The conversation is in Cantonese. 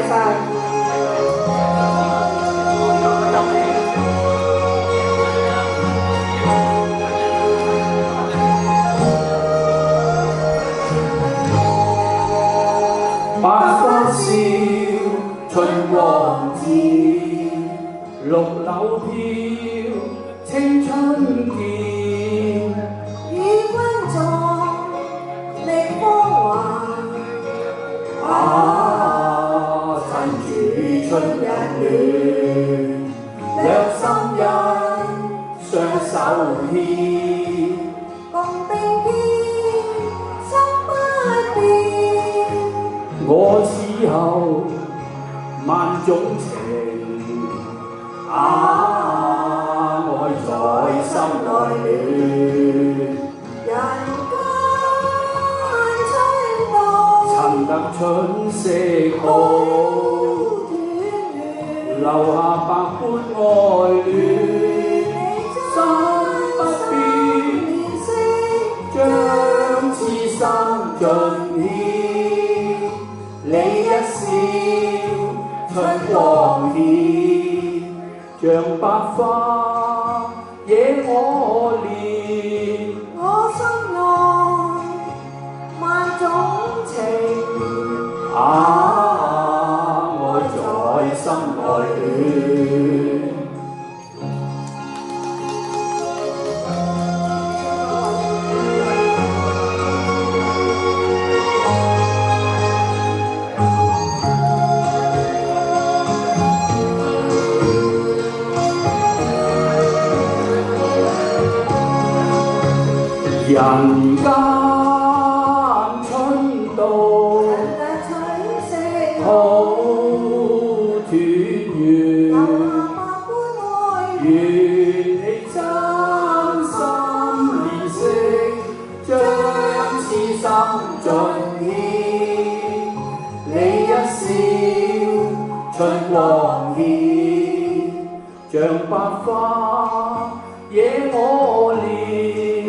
晒。百花笑，春光照，綠柳飄，青春健。與君撞，覓芳華。趁住春日暖，若心印，雙手牽。共並肩，心不變。我此後萬種情，愛在心內暖。人間春到，尋得春色好，留下百般愛戀。心不變，將痴心盡獻。你一笑，春光顯，像百花惹我憐。我心內萬種情，愛在心內暖。人間春到，好團圓，願你真心憐惜，將痴心盡獻。你一笑，春光顯，像百花惹我憐。